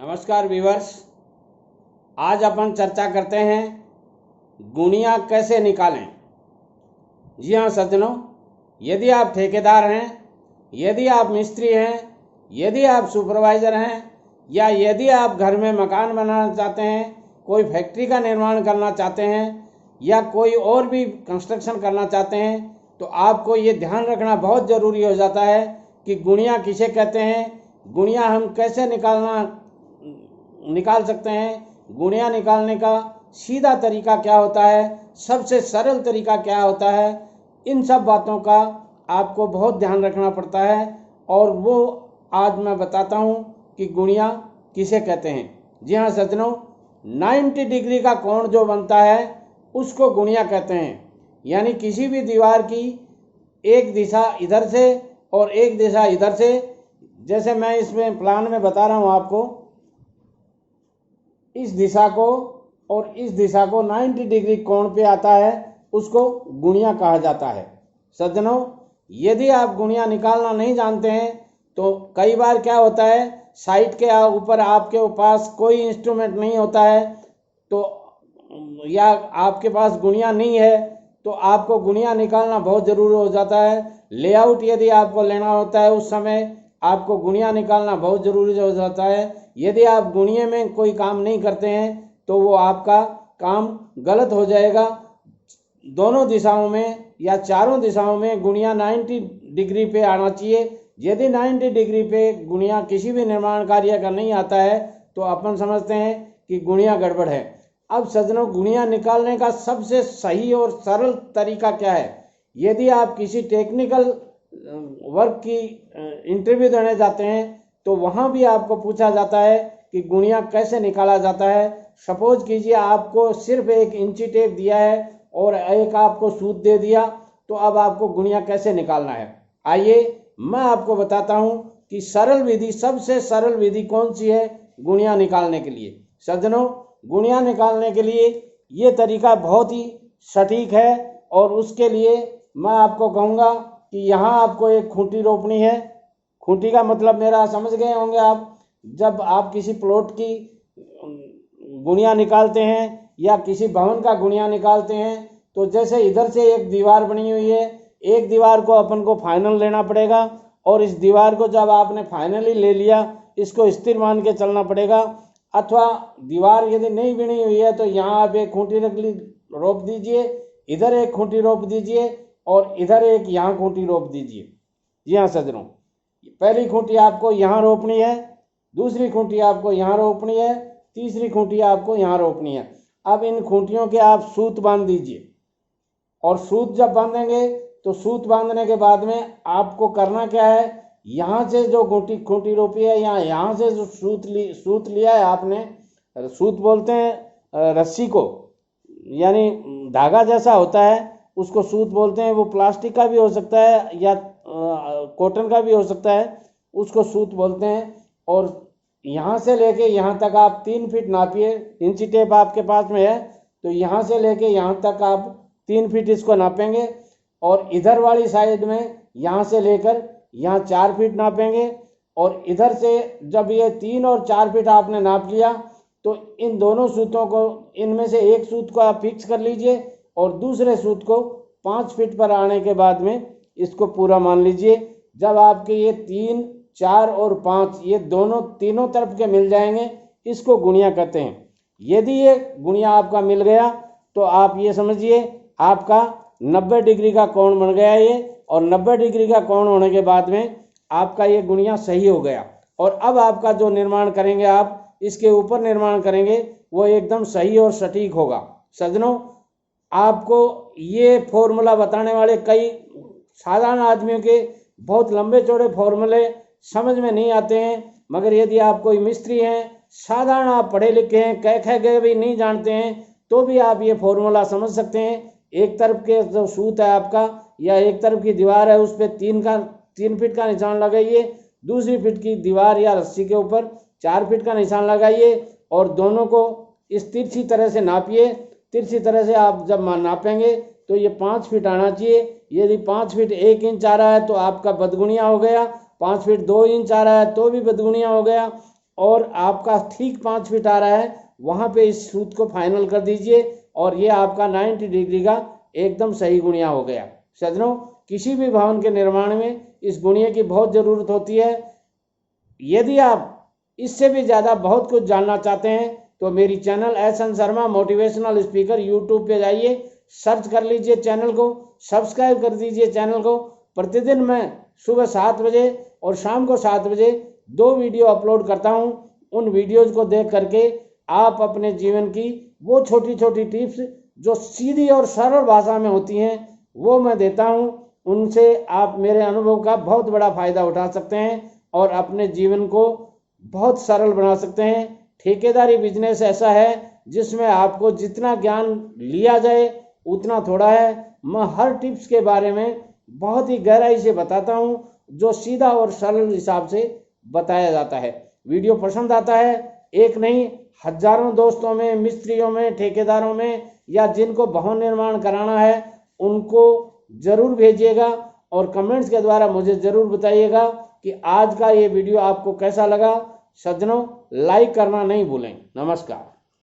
नमस्कार व्यूअर्स। आज अपन चर्चा करते हैं गुणियाँ कैसे निकालें। जी हाँ सज्जनों, यदि आप ठेकेदार हैं, यदि आप मिस्त्री हैं, यदि आप सुपरवाइज़र हैं या यदि आप घर में मकान बनाना चाहते हैं, कोई फैक्ट्री का निर्माण करना चाहते हैं या कोई और भी कंस्ट्रक्शन करना चाहते हैं, तो आपको ये ध्यान रखना बहुत ज़रूरी हो जाता है कि गुणियाँ किसे कहते हैं, गुणियाँ हम कैसे निकाल सकते हैं, गुणियाँ निकालने का सीधा तरीका क्या होता है, सबसे सरल तरीका क्या होता है। इन सब बातों का आपको बहुत ध्यान रखना पड़ता है और वो आज मैं बताता हूँ कि गुणियाँ किसे कहते हैं। जी हाँ सज्जनों, 90 डिग्री का कोण जो बनता है उसको गुणियाँ कहते हैं। यानी किसी भी दीवार की एक दिशा इधर से और एक दिशा इधर से, जैसे मैं इसमें प्लान में बता रहा हूँ आपको, इस दिशा को और इस दिशा को 90 डिग्री कोण पे आता है, उसको गुणियाँ कहा जाता है। सज्जनों, यदि आप गुणियाँ निकालना नहीं जानते हैं तो कई बार क्या होता है, साइट के ऊपर आपके पास कोई इंस्ट्रूमेंट नहीं होता है तो या आपके पास गुणियाँ नहीं है तो आपको गुणियाँ निकालना बहुत ज़रूरी हो जाता है। लेआउट यदि आपको लेना होता है उस समय आपको गुणियाँ निकालना बहुत ज़रूरी हो जाता है। यदि आप गुणिये में कोई काम नहीं करते हैं तो वो आपका काम गलत हो जाएगा। दोनों दिशाओं में या चारों दिशाओं में गुणियाँ 90 डिग्री पे आना चाहिए। यदि 90 डिग्री पे गुणियाँ किसी भी निर्माण कार्य का नहीं आता है तो अपन समझते हैं कि गुणियाँ गड़बड़ है। अब सज्जनों, गुणियाँ निकालने का सबसे सही और सरल तरीका क्या है। यदि आप किसी टेक्निकल वर्क की इंटरव्यू देने जाते हैं तो वहाँ भी आपको पूछा जाता है कि गुणियाँ कैसे निकाला जाता है। सपोज कीजिए आपको सिर्फ एक इंची टेप दिया है और एक आपको सूत दे दिया, तो अब आपको गुणियाँ कैसे निकालना है। आइए मैं आपको बताता हूँ कि सरल विधि, सबसे सरल विधि कौन सी है गुणियाँ निकालने के लिए। सज्जनों, गुणियाँ निकालने के लिए ये तरीका बहुत ही सटीक है और उसके लिए मैं आपको कहूँगा कि यहाँ आपको एक खूंटी रोपनी है। खूंटी का मतलब मेरा समझ गए होंगे आप। जब आप किसी प्लॉट की गुणियाँ निकालते हैं या किसी भवन का गुणियाँ निकालते हैं तो जैसे इधर से एक दीवार बनी हुई है, एक दीवार को अपन को फाइनल लेना पड़ेगा और इस दीवार को जब आपने फाइनली ले लिया, इसको स्थिर मान के चलना पड़ेगा। अथवा दीवार यदि नहीं बनी हुई है तो यहाँ आप एक खूंटी रोप दीजिए, इधर एक खूंटी रोप दीजिए और इधर एक यहाँ खूंटी रोप दीजिए। जी हाँ सज्जनों, पहली खूंटी आपको यहाँ रोपनी है, दूसरी खूंटी आपको यहाँ रोपनी है, तीसरी खूंटी आपको यहाँ रोपनी है। अब इन खूंटियों के आप सूत बांध दीजिए और सूत जब बांधेंगे तो सूत बांधने के बाद में आपको करना क्या है, यहाँ से जो खूंटी रोपी है या यहाँ से जो सूत लिया है आपने, सूत बोलते हैं रस्सी को, यानी धागा जैसा होता है उसको सूत बोलते हैं। वो प्लास्टिक का भी हो सकता है या कॉटन का भी हो सकता है, उसको सूत बोलते हैं। और यहाँ से लेके यहाँ तक आप 3 फीट नापिए। इंची टेप आपके पास में है तो यहाँ से लेके यहाँ तक आप 3 फीट इसको नापेंगे और इधर वाली साइड में यहाँ से लेकर यहाँ 4 फीट नापेंगे और इधर से जब ये 3 और 4 फीट आपने नाप लिया तो इन दोनों सूतों को, इनमें से एक सूत को आप फिक्स कर लीजिए और दूसरे सूत को 5 फीट पर आने के बाद में इसको पूरा मान लीजिए। जब आपके ये 3, 4 और 5 ये तीनों तरफ के मिल जाएंगे, इसको गुणियाँ कहते हैं। यदि ये गुणियाँ आपका मिल गया तो आप ये समझिए आपका 90 डिग्री का कोण बन गया ये, और 90 डिग्री का कोण होने के बाद में आपका ये गुणियाँ सही हो गया। और अब आपका जो निर्माण करेंगे, आप इसके ऊपर निर्माण करेंगे, वो एकदम सही और सटीक होगा। सज्जनों, आपको ये फॉर्मूला बताने वाले कई साधारण आदमियों के बहुत लंबे चौड़े फॉर्मूले समझ में नहीं आते हैं, मगर यदि आप कोई मिस्त्री हैं, साधारण आप पढ़े लिखे हैं, कह गए भी नहीं जानते हैं, तो भी आप ये फॉर्मूला समझ सकते हैं। एक तरफ के जो सूत है आपका या एक तरफ की दीवार है उस पर 3 फीट का निशान लगाइए, दूसरी फीट की दीवार या रस्सी के ऊपर 4 फीट का निशान लगाइए और दोनों को इस तिरछी तरह से नापिए। तिरछी तरह से आप जब नापेंगे तो ये 5 फीट आना चाहिए। यदि 5 फीट 1 इंच आ रहा है तो आपका बदगुणिया हो गया, 5 फीट 2 इंच आ रहा है तो भी बदगुणिया हो गया, और आपका ठीक 5 फीट आ रहा है, वहाँ पे इस सूत को फाइनल कर दीजिए और ये आपका 90 डिग्री का एकदम सही गुणिया हो गया। सज्जनों, किसी भी भवन के निर्माण में इस गुणिये की बहुत ज़रूरत होती है। यदि आप इससे भी ज़्यादा बहुत कुछ जानना चाहते हैं तो मेरी channel SN. Sharma motivational speaker YouTube पे जाइए, सर्च कर लीजिए चैनल को, सब्सक्राइब कर दीजिए चैनल को। प्रतिदिन मैं सुबह 7 बजे और शाम को 7 बजे 2 वीडियो अपलोड करता हूं। उन वीडियोज़ को देख करके आप अपने जीवन की वो छोटी छोटी टिप्स जो सीधी और सरल भाषा में होती हैं वो मैं देता हूं। उनसे आप मेरे अनुभव का बहुत बड़ा फ़ायदा उठा सकते हैं और अपने जीवन को बहुत सरल बना सकते हैं। ठेकेदारी बिजनेस ऐसा है जिसमें आपको जितना ज्ञान लिया जाए उतना थोड़ा है। मैं हर टिप्स के बारे में बहुत ही गहराई से बताता हूं जो सीधा और सरल हिसाब से बताया जाता है। वीडियो पसंद आता है, एक नहीं हजारों दोस्तों में, मिस्त्रियों में, ठेकेदारों में या जिनको भवन निर्माण कराना है उनको ज़रूर भेजिएगा और कमेंट्स के द्वारा मुझे ज़रूर बताइएगा कि आज का ये वीडियो आपको कैसा लगा। सज्जनों, लाइक करना नहीं भूलें। नमस्कार।